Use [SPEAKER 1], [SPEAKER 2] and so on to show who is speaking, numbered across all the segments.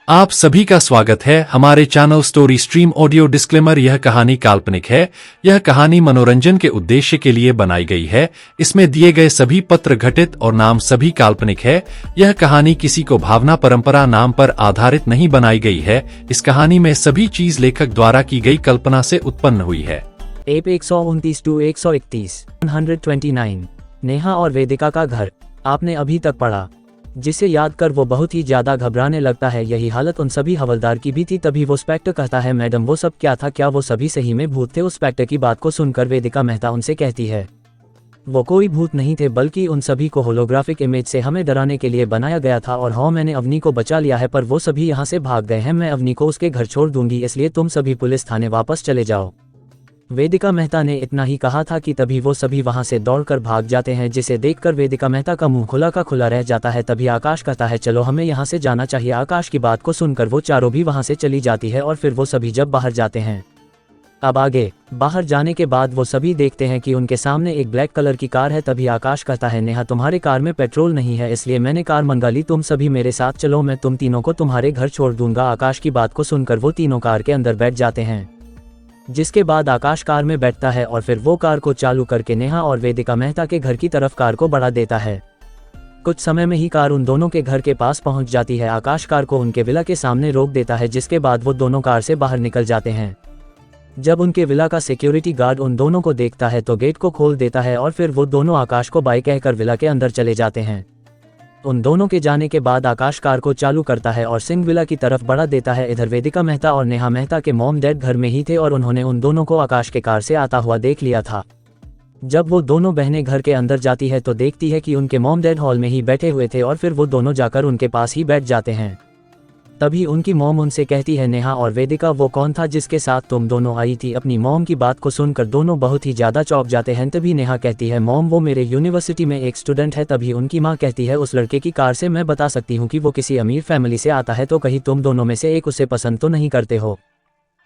[SPEAKER 1] आप सभी का स्वागत है हमारे channel story stream audio. Disclaimer, यह कहानी काल्पनिक है। यह कहानी मनोरंजन के उद्देश्य के लिए बनाई गई है। इसमें दिए गए सभी पत्र घटित और नाम सभी काल्पनिक है। यह कहानी किसी को भावना परंपरा नाम पर आधारित नहीं बनाई गई है। इस कहानी में सभी चीज लेखक द्वारा की गई कल्पना से उत्पन्न हुई है।
[SPEAKER 2] एप 129 to 131 129 नेहा और वेदिका का घर आपने अभी तक पढ़ा, जिसे याद कर वो बहुत ही ज्यादा घबराने लगता है। यही हालत उन सभी हवलदार की भी थी। तभी वो इंस्पेक्टर कहता है, मैडम वो सब क्या था? क्या वो सभी सही में भूत थे? उस इंस्पेक्टर की बात को सुनकर वेदिका मेहता उनसे कहती है, वो कोई भूत नहीं थे, बल्कि उन सभी को होलोग्राफिक इमेज से हमें डराने के लिए बनाया गया था। और हाँ, मैंने अवनी को बचा लिया है, पर वो सभी यहाँ से भाग गए हैं। मैं अवनी को उसके घर छोड़ दूंगी, इसलिए तुम सभी पुलिस थाने वापस चले जाओ। वेदिका मेहता ने इतना ही कहा था कि तभी वो सभी वहां से दौड़कर भाग जाते हैं, जिसे देखकर वेदिका मेहता का मुंह खुला का खुला रह जाता है। तभी आकाश कहता है, चलो हमें यहाँ से जाना चाहिए। आकाश की बात को सुनकर वो चारों भी वहां से चली जाती है और फिर वो सभी जब बाहर जाते हैं। अब आगे बाहर जाने के बाद वो सभी देखते हैं कि उनके सामने एक ब्लैक कलर की कार है। तभी आकाश कहता है, नेहा तुम्हारे कार में पेट्रोल नहीं है, इसलिए मैंने कार मंगा ली। तुम सभी मेरे साथ चलो, मैं तुम तीनों को तुम्हारे घर छोड़ दूंगा। आकाश की बात को सुनकर वो तीनों कार के अंदर बैठ जाते हैं, जिसके बाद आकाश कार में बैठता है और फिर वो कार को चालू करके नेहा और वेदिका मेहता के घर की तरफ कार को बढ़ा देता है। कुछ समय में ही कार उन दोनों के घर के पास पहुंच जाती है। आकाश कार को उनके विला के सामने रोक देता है, जिसके बाद वो दोनों कार से बाहर निकल जाते हैं। जब उनके विला का सिक्योरिटी गार्ड उन दोनों को देखता है तो गेट को खोल देता है और फिर वो दोनों आकाश को बाय कहकर विला के अंदर चले जाते हैं। उन दोनों के जाने के बाद आकाश कार को चालू करता है और सिंह विला की तरफ बढ़ा देता है। इधर वेदिका मेहता और नेहा मेहता के मॉम डैड घर में ही थे और उन्होंने उन दोनों को आकाश के कार से आता हुआ देख लिया था। जब वो दोनों बहनें घर के अंदर जाती है तो देखती है कि उनके मॉम डैड हॉल में ही बैठे हुए थे और फिर वो दोनों जाकर उनके पास ही बैठ जाते हैं। तभी उनकी मॉम उनसे कहती है, नेहा और वेदिका वो कौन था जिसके साथ तुम दोनों आई थी? अपनी मॉम की बात को सुनकर दोनों बहुत ही ज्यादा चौंक जाते हैं। तभी नेहा कहती है, मॉम वो मेरे यूनिवर्सिटी में एक स्टूडेंट है। तभी उनकी माँ कहती है, उस लड़के की कार से मैं बता सकती हूँ कि वो किसी अमीर फैमिली से आता है, तो कहीं तुम दोनों में से एक उसे पसंद तो नहीं करते हो?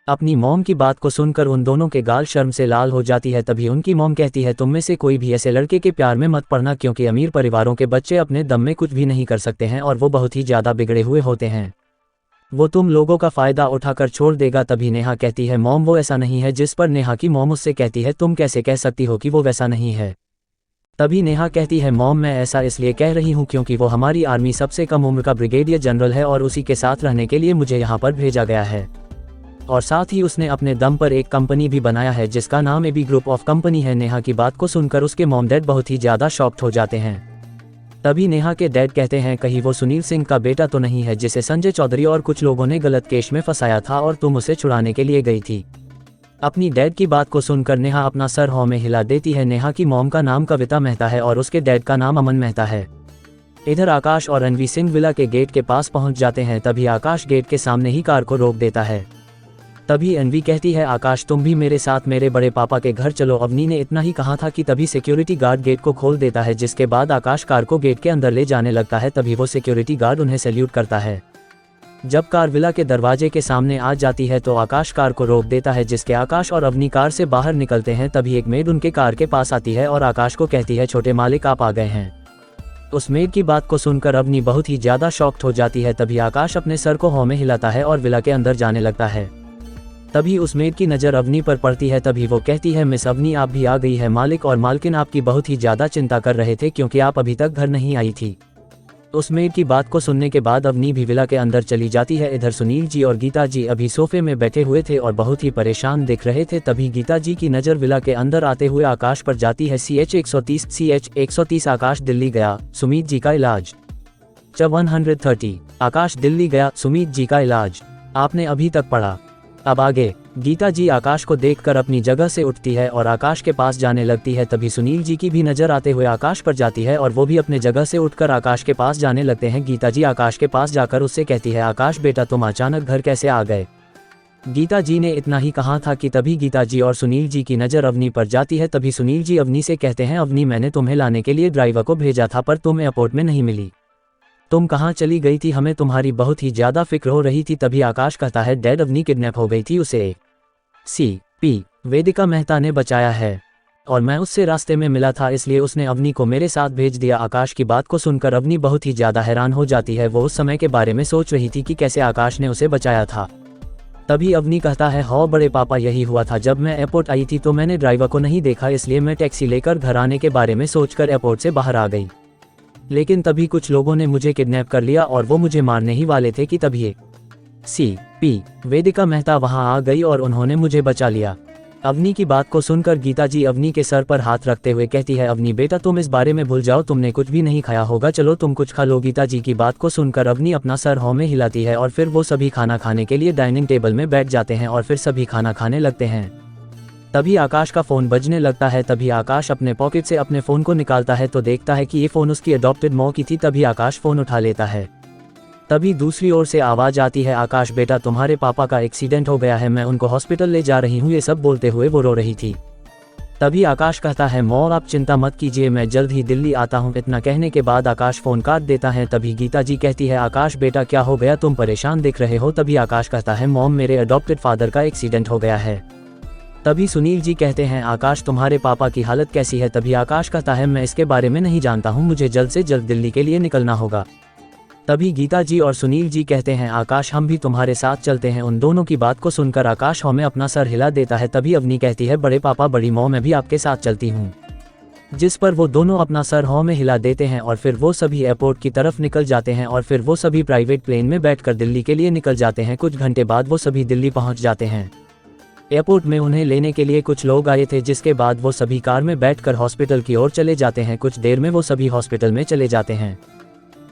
[SPEAKER 2] अपनी मॉम की बात को सुनकर उन दोनों के गाल शर्म से लाल हो जाती है। तभी उनकी मॉम कहती है, तुम में से कोई भी ऐसे लड़के के प्यार में मत पड़ना, क्योंकि अमीर परिवारों के बच्चे अपने दम में कुछ भी नहीं कर सकते हैं और वो बहुत ही ज्यादा बिगड़े हुए होते हैं। वो तुम लोगों का फायदा उठाकर छोड़ देगा। तभी नेहा कहती है, मॉम वो ऐसा नहीं है। जिस पर नेहा की मॉम उससे कहती है, तुम कैसे कह सकती हो कि वो वैसा नहीं है? तभी नेहा कहती है, मॉम मैं ऐसा इसलिए कह रही हूँ क्योंकि वो हमारी आर्मी सबसे कम उम्र का ब्रिगेडियर जनरल है और उसी के साथ रहने के लिए मुझे यहाँ पर भेजा गया है। और साथ ही उसने अपने दम पर एक कंपनी भी बनाया है जिसका नाम एबी ग्रुप ऑफ कंपनी है। नेहा की बात को सुनकर उसके मॉम डैड बहुत ही ज्यादा शॉक्ड हो जाते हैं। तभी नेहा के डैड कहते हैं, कहीं वो सुनील सिंह का बेटा तो नहीं है जिसे संजय चौधरी और कुछ लोगों ने गलत केस में फंसाया था और तुम उसे छुड़ाने के लिए गई थी? अपनी डैड की बात को सुनकर नेहा अपना सर हाँ में हिला देती है। नेहा की मॉम का नाम कविता मेहता है और उसके डैड का नाम अमन मेहता है। इधर आकाश और रणवीर सिंह विला के गेट के पास पहुंच जाते हैं। तभी आकाश गेट के सामने ही कार को रोक देता है। तभी अनवी कहती है, आकाश तुम भी मेरे साथ मेरे बड़े पापा के घर चलो। अवनी ने इतना ही कहा था कि तभी सिक्योरिटी गार्ड गेट को खोल देता है, जिसके बाद आकाश कार को गेट के अंदर ले जाने लगता है। तभी वो सिक्योरिटी गार्ड उन्हें सैल्यूट करता है। जब कार विला के दरवाजे के सामने आ जाती है तो आकाश कार को रोक देता है, जिसके आकाश और अवनी कार से बाहर निकलते हैं। तभी एक मेड उनके कार के पास आती है और आकाश को कहती है, छोटे मालिक आप आ गए हैं। उस मेड की बात को सुनकर अवनी बहुत ही ज्यादा शॉक्ड हो जाती है। तभी आकाश अपने सर को हाँ में हिलाता है और विला के अंदर जाने लगता है। तभी उस मेड की नज़र अवनी पर पड़ती है। तभी वो कहती है, मिस अवनी आप भी आ गई है। मालिक और मालकिन आपकी बहुत ही ज़्यादा चिंता कर रहे थे क्योंकि आप अभी तक घर नहीं आई थी। उस मेड की बात को सुनने के बाद अवनी भी विला के अंदर चली जाती है। इधर सुनील जी और गीता जी अभी सोफे में बैठे हुए थे और बहुत ही परेशान दिख रहे थे। तभी गीता जी की नज़र विला के अंदर आते हुए आकाश पर जाती है। CH 130 आकाश दिल्ली गया, सुमीत जी का इलाज। 130 आकाश दिल्ली गया, सुमीत जी का इलाज। आपने अभी तक पढ़ा। अब आगे गीता जी आकाश को देखकर अपनी जगह से उठती है और आकाश के पास जाने लगती है। तभी सुनील जी की भी नज़र आते हुए आकाश पर जाती है और वो भी अपने जगह से उठकर आकाश के पास जाने लगते हैं। गीता जी आकाश के पास जाकर उससे कहती है, आकाश बेटा तुम अचानक घर कैसे आ गए? गीता जी ने इतना ही कहा था कि तभी गीता जी और सुनील जी की नज़र अवनी पर जाती है। तभी सुनील जी अवनी से कहते हैं, अवनी मैंने तुम्हें लाने के लिए ड्राइवर को भेजा था पर तुम एयरपोर्ट में नहीं मिली। तुम कहाँ चली गई थी? हमें तुम्हारी बहुत ही ज्यादा फिक्र हो रही थी। तभी आकाश कहता है, डैड अवनी किडनैप हो गई थी, उसे CP वेदिका मेहता ने बचाया है। और मैं उससे रास्ते में मिला था इसलिए उसने अवनी को मेरे साथ भेज दिया। आकाश की बात को सुनकर अवनी बहुत ही ज़्यादा हैरान हो जाती है। वो उस समय के बारे में सोच रही थी कि कैसे आकाश ने उसे बचाया था। तभी अवनी कहता है, हाँ बड़े पापा, यही हुआ था। जब मैं एयरपोर्ट आई थी तो मैंने ड्राइवर को नहीं देखा, इसलिए मैं टैक्सी लेकर घर आने के बारे में सोचकर एयरपोर्ट से बाहर आ गई। लेकिन तभी कुछ लोगों ने मुझे किडनैप कर लिया और वो मुझे मारने ही वाले थे कि तभी CP वेदिका मेहता वहां आ गई और उन्होंने मुझे बचा लिया। अवनी की बात को सुनकर गीता जी अवनी के सर पर हाथ रखते हुए कहती है, अवनी बेटा तुम इस बारे में भूल जाओ, तुमने कुछ भी नहीं खाया होगा, चलो तुम कुछ खा लो। गीता जी की बात को सुनकर अवनी अपना सर हाँ में हिलाती है और फिर वो सभी खाना खाने के लिए डाइनिंग टेबल में बैठ जाते हैं और फिर सभी खाना खाने लगते हैं। तभी आकाश का फ़ोन बजने लगता है। तभी आकाश अपने पॉकेट से अपने फ़ोन को निकालता है तो देखता है कि ये फ़ोन उसकी अडॉप्टेड मॉम की थी। तभी आकाश फ़ोन उठा लेता है। तभी दूसरी ओर से आवाज़ आती है, आकाश बेटा तुम्हारे पापा का एक्सीडेंट हो गया है, मैं उनको हॉस्पिटल ले जा रही हूँ। ये सब बोलते हुए वो रो रही थी। तभी आकाश कहता है, मॉम आप चिंता मत कीजिए, मैं जल्द ही दिल्ली आता हूँ। इतना कहने के बाद आकाश फ़ोन काट देता है। तभी गीता जी कहती है, आकाश बेटा क्या हो गया, तुम परेशान दिख रहे हो। तभी आकाश कहता है, मॉम मेरे अडॉप्टेड फादर का एक्सीडेंट हो गया है। तभी सुनील जी कहते हैं, आकाश तुम्हारे पापा की हालत कैसी है। तभी आकाश कहता है, मैं इसके बारे में नहीं जानता हूँ, मुझे जल्द से जल्द दिल्ली के लिए निकलना होगा। तभी गीता जी और सुनील जी कहते हैं, आकाश हम भी तुम्हारे साथ चलते हैं। उन दोनों की बात को सुनकर आकाश हाँ में अपना सर हिला देता है। तभी अवनी कहती है, बड़े पापा बड़ी मॉम मैं भी आपके साथ चलती हूँ। जिस पर वो दोनों अपना सर हाँ में हिला देते हैं और फिर वो सभी एयरपोर्ट की तरफ निकल जाते हैं और फिर वो सभी प्राइवेट प्लेन में बैठकर दिल्ली के लिए निकल जाते हैं। कुछ घंटे बाद वो सभी दिल्ली पहुँच जाते हैं। एयरपोर्ट में उन्हें लेने के लिए कुछ लोग आए थे, जिसके बाद वो सभी कार में बैठकर हॉस्पिटल की ओर चले जाते हैं। कुछ देर में वो सभी हॉस्पिटल में चले जाते हैं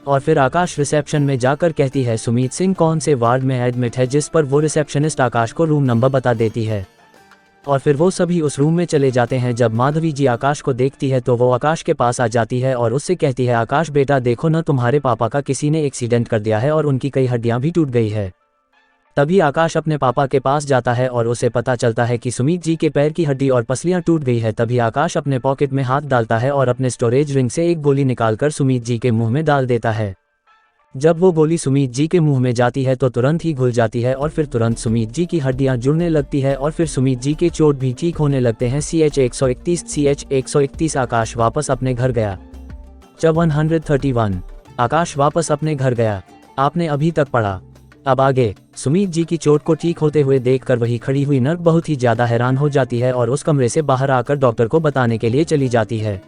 [SPEAKER 2] और फिर आकाश रिसेप्शन में जाकर कहती है, सुमीत सिंह कौन से वार्ड में एडमिट है, जिस पर वो रिसेप्शनिस्ट आकाश को रूम नंबर बता देती है और फिर वो सभी उस रूम में चले जाते हैं। जब माधवी जी आकाश को देखती है तो वो आकाश के पास आ जाती है और उससे कहती है, आकाश बेटा देखो ना, तुम्हारे पापा का किसी ने एक्सीडेंट कर दिया है और उनकी कई हड्डियां भी टूट गई है। तभी आकाश अपने पापा के पास जाता है और उसे पता चलता है कि सुमीत जी के पैर की हड्डी और पसलियां टूट गई है। तभी आकाश अपने पॉकेट में हाथ डालता है और अपने स्टोरेज रिंग से एक गोली निकालकर सुमीत जी के मुंह में डाल देता है। जब वो गोली सुमीत जी के मुंह में जाती है तो तुरंत ही घुल जाती है और फिर तुरंत सुमीत जी की हड्डियां जुड़ने लगती है और फिर सुमीत जी के चोट भी ठीक होने लगते हैं। CH131 आकाश वापस अपने घर गया। 131 आकाश वापस अपने घर गया। आपने अभी तक पढ़ा। अब आगे। सुमीत जी की चोट को ठीक होते हुए देखकर वही खड़ी हुई नर्स बहुत ही ज्यादा हैरान हो जाती है और उस कमरे से बाहर आकर डॉक्टर को बताने के लिए चली जाती है।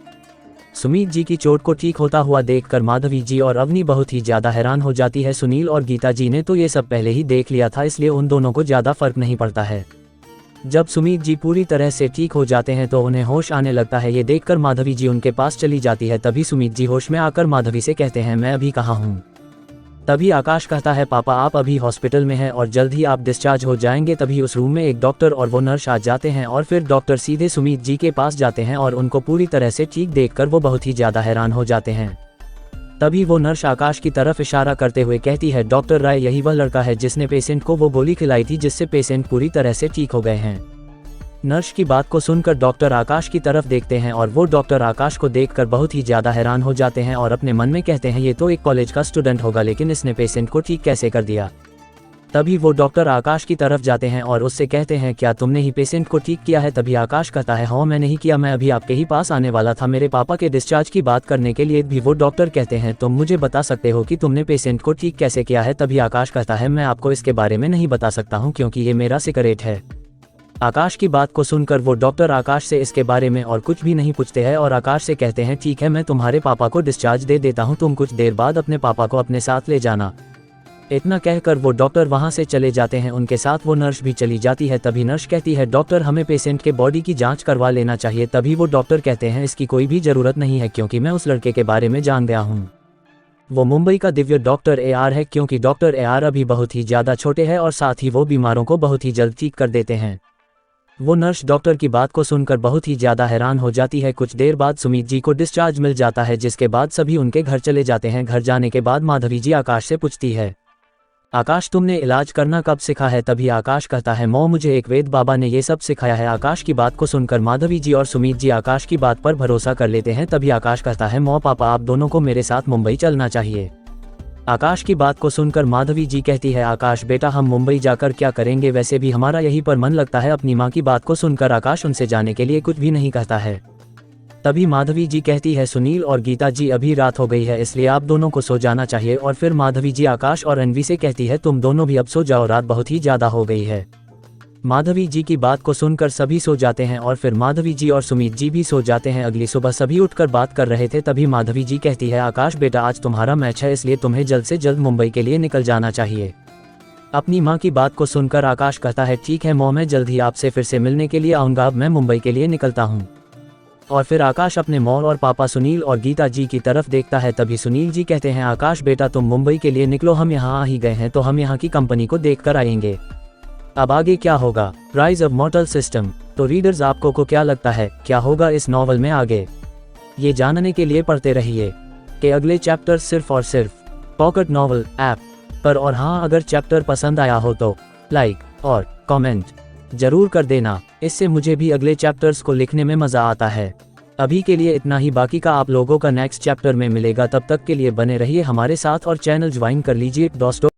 [SPEAKER 2] सुमीत जी की चोट को ठीक होता हुआ देखकर माधवी जी और अवनी बहुत ही ज्यादा हैरान हो जाती है। सुनील और गीता जी ने तो ये सब पहले ही देख लिया था, इसलिए उन दोनों को ज्यादा फर्क नहीं पड़ता है। जब सुमीत जी पूरी तरह से ठीक हो जाते हैं तो उन्हें होश आने लगता है। ये देखकर माधवी जी उनके पास चली जाती है। तभी सुमीत जी होश में आकर माधवी से कहते हैं, मैं अभी कहाँ हूँ। तभी आकाश कहता है, पापा आप अभी हॉस्पिटल में हैं और जल्द ही आप डिस्चार्ज हो जाएंगे। तभी उस रूम में एक डॉक्टर और वो नर्स आ जाते हैं और फिर डॉक्टर सीधे सुमीत जी के पास जाते हैं और उनको पूरी तरह से ठीक देखकर वो बहुत ही ज्यादा हैरान हो जाते हैं। तभी वो नर्स आकाश की तरफ इशारा करते हुए कहती है, डॉक्टर राय यही वह लड़का है जिसने पेशेंट को वो गोली खिलाई थी जिससे पेशेंट पूरी तरह से ठीक हो गए हैं। नर्स की बात को सुनकर डॉक्टर आकाश की तरफ देखते हैं और वो डॉक्टर आकाश को देखकर बहुत ही ज्यादा हैरान हो जाते हैं और अपने मन में कहते हैं, ये तो एक कॉलेज का स्टूडेंट होगा, लेकिन इसने पेशेंट को ठीक कैसे कर दिया। तभी वो डॉक्टर आकाश की तरफ जाते हैं और उससे कहते हैं, क्या तुमने ही पेशेंट को ठीक किया है। तभी आकाश कहता है, हाँ मैंने ही किया, मैं अभी आपके ही पास आने वाला था मेरे पापा के डिस्चार्ज की बात करने के लिए। भी वो डॉक्टर कहते हैं, तुम मुझे बता सकते हो कि तुमने पेशेंट को ठीक कैसे किया है। तभी आकाश कहता है, मैं आपको इसके बारे में नहीं बता सकता हूँ क्योंकि ये मेरा सीक्रेट है। आकाश की बात को सुनकर वो डॉक्टर आकाश से इसके बारे में और कुछ भी नहीं पूछते हैं और आकाश से कहते हैं, ठीक है मैं तुम्हारे पापा को डिस्चार्ज दे देता हूँ, तुम कुछ देर बाद अपने पापा को अपने साथ ले जाना। इतना कहकर वो डॉक्टर वहां से चले जाते हैं। उनके साथ वो नर्स भी चली जाती है। तभी नर्स कहती है, डॉक्टर हमें पेशेंट के बॉडी की जांच करवा लेना चाहिए। तभी वो डॉक्टर कहते हैं, इसकी कोई भी जरूरत नहीं है क्योंकि मैं उस लड़के के बारे में जान गया हूँ। वो मुंबई का दिव्य डॉक्टर AR है, क्योंकि डॉक्टर AR अभी बहुत ही ज्यादा छोटे हैं और साथ ही वो बीमारों को बहुत ही जल्द ठीक कर देते हैं। वो नर्स डॉक्टर की बात को सुनकर बहुत ही ज्यादा हैरान हो जाती है। कुछ देर बाद सुमीत जी को डिस्चार्ज मिल जाता है, जिसके बाद सभी उनके घर चले जाते हैं। घर जाने के बाद माधवी जी आकाश से पूछती है, आकाश तुमने इलाज करना कब सीखा है। तभी आकाश कहता है, मौ मुझे एक वेद बाबा ने ये सब सिखाया है। आकाश की बात को सुनकर माधवी जी और सुमीत जी आकाश की बात पर भरोसा कर लेते हैं। तभी आकाश कहता है, मौ पापा आप दोनों को मेरे साथ मुंबई चलना चाहिए। आकाश की बात को सुनकर माधवी जी कहती है, आकाश बेटा हम मुंबई जाकर क्या करेंगे, वैसे भी हमारा यहीं पर मन लगता है। अपनी माँ की बात को सुनकर आकाश उनसे जाने के लिए कुछ भी नहीं कहता है। तभी माधवी जी कहती है, सुनील और गीता जी अभी रात हो गई है, इसलिए आप दोनों को सो जाना चाहिए। और फिर माधवी जी आकाश और अन्वी से कहती है, तुम दोनों भी अब सो जाओ, रात बहुत ही ज्यादा हो गई है। माधवी जी की बात को सुनकर सभी सो जाते हैं और फिर माधवी जी और सुमित जी भी सो जाते हैं। अगली सुबह सभी उठकर बात कर रहे थे, तभी माधवी जी कहती है, आकाश बेटा आज तुम्हारा मैच है, इसलिए तुम्हें जल्द से जल्द मुंबई के लिए निकल जाना चाहिए। अपनी माँ की बात को सुनकर आकाश कहता है, ठीक है मॉम, मैं जल्द ही आपसे फिर से मिलने के लिए आऊँगा, अब मैं मुंबई के लिए निकलता हूँ। और फिर आकाश अपने मॉम और पापा सुनील और गीता जी की तरफ देखता है। तभी सुनील जी कहते हैं, आकाश बेटा तुम मुंबई के लिए निकलो, हम यहाँ आ ही गए हैं तो हम यहाँ की कंपनी को देख कर आएंगे। अब आगे क्या होगा, राइज ऑफ मॉर्टल सिस्टम। तो रीडर्स आपको को क्या लगता है क्या होगा इस नॉवल में आगे, ये जानने के लिए पढ़ते रहिए कि अगले चैप्टर सिर्फ और सिर्फ पॉकेट नॉवल ऐप पर। और हाँ, अगर चैप्टर पसंद आया हो तो लाइक और कमेंट जरूर कर देना, इससे मुझे भी अगले चैप्टर्स को लिखने में मज़ा आता है। अभी के लिए इतना ही, बाकी का आप लोगों का नेक्स्ट चैप्टर में मिलेगा। तब तक के लिए बने रहिए हमारे साथ और चैनल ज्वाइन कर लीजिए दोस्तों।